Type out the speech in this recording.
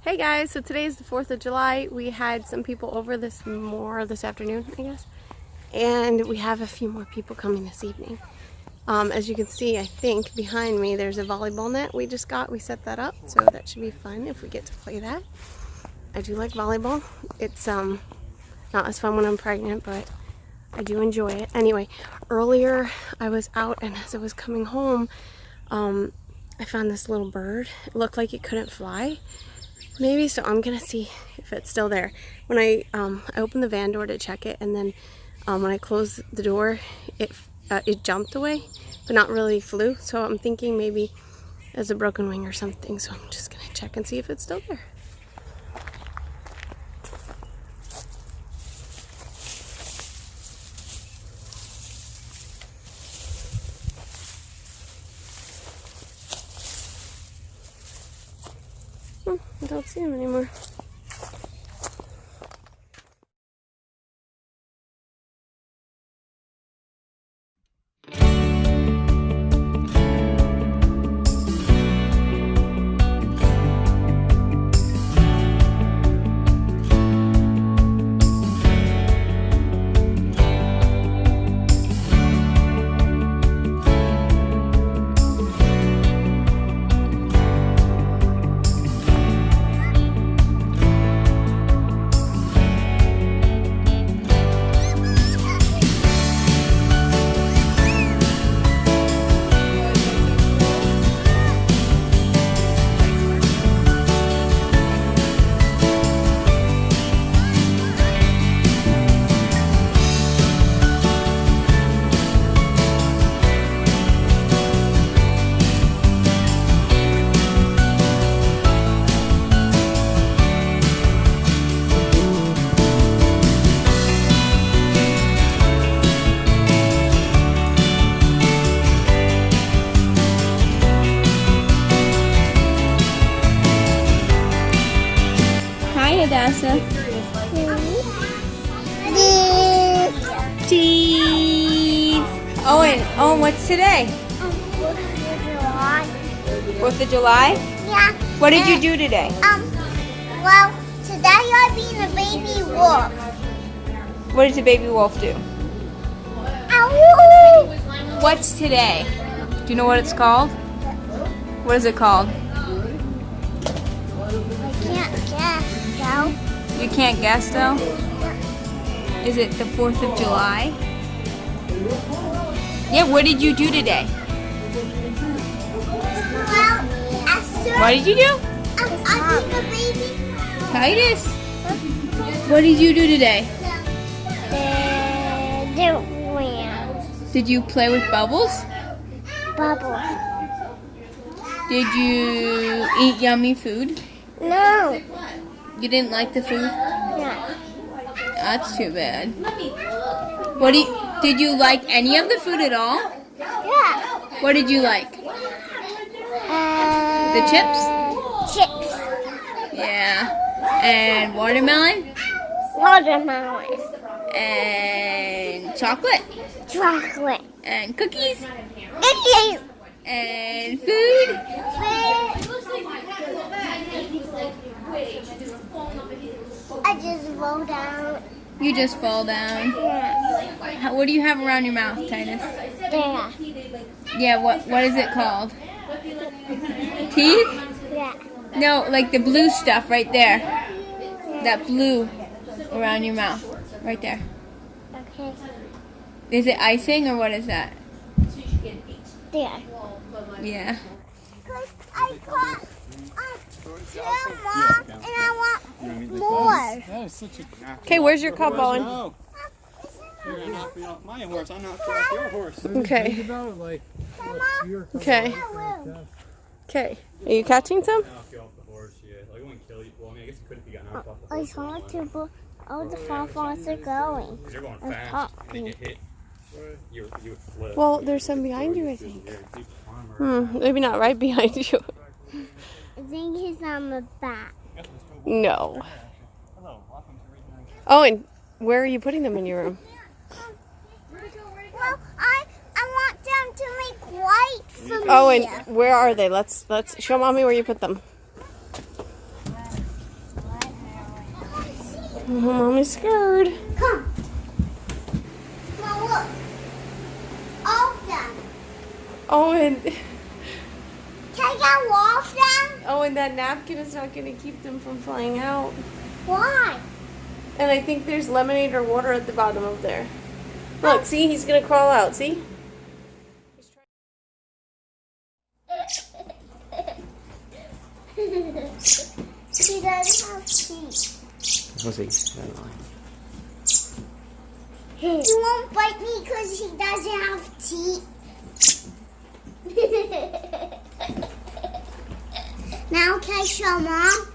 Hey guys, so today is the 4th of July. We had some people over this afternoon, I guess. And we have a few more people coming this evening. As you can see, I think behind me there's a volleyball net we just got. We set that up, so that should be fun if we get to play that. I do like volleyball. It's not as fun when I'm pregnant, but I do enjoy it. Anyway, earlier I was out, and as I was coming home, I found this little bird. It looked like it couldn't fly. Maybe, so I'm gonna see if it's still there. When I opened the van door to check it, and then when I closed the door, it jumped away, but not really flew. So I'm thinking maybe it's a broken wing or something. So I'm just gonna check and see if it's still there. I don't see him anymore. Cheese. Oh, and what's today? 4th of July? Yeah. What did you do today? Well, today I'm being a baby wolf. What does a baby wolf do? Ow! What's today? Do you know what it's called? What is it called? I can't guess, though. You can't guess though? Is it the 4th of July? Yeah, what did you do today? Well, Esther, What did you do? I'm being a baby. Titus. What did you do today? Did you play with bubbles? Bubbles. Did you eat yummy food? No. You didn't like the food? Yeah. That's too bad. Did you like any of the food at all? Yeah. What did you like? The chips? Chips. Yeah. And watermelon? Watermelon. And chocolate? Chocolate. And cookies? Cookies. And food? I just roll down. You just fall down. Yeah. What do you have around your mouth, Titus? There. Yeah, what is it called? Teeth? Yeah. No, like the blue stuff right there. Yeah. That blue around your mouth. Right there. Okay. Is it icing or what is that? There. Yeah. Because I got two more and I want more. That is such a... Okay, where's your cup, Owen? No. You're gonna knock me off my horse. I'm knocked off your horse. Okay. Think about it like Okay. Okay. Are you catching some? Knock you off the horse, yeah. Like, it wouldn't kill you. Well, I mean, I guess you could if you got knocked off the I horse. saw two. All the farfars are going. Because you're going I'm fast. talking. And they get hit. You would flip. Well, there's some behind you, I think. Yeah, deep armor. Maybe not right behind you. I think he's on the back. No. Hello, welcome to Region 9. Owen, where are you putting them in your room? Well, I want them to make white for me. Owen, where are they? Let's show mommy where you put them. Mommy's scared. Come. Mom, look. All of them. Oh, and Can I get all of them? oh, and that napkin is not going to keep them from flying out. Why? And I think there's lemonade or water at the bottom of there. Look, see, he's going to crawl out. See? He doesn't have teeth. We'll see. He won't bite me because he doesn't have teeth. Now can I show Mom?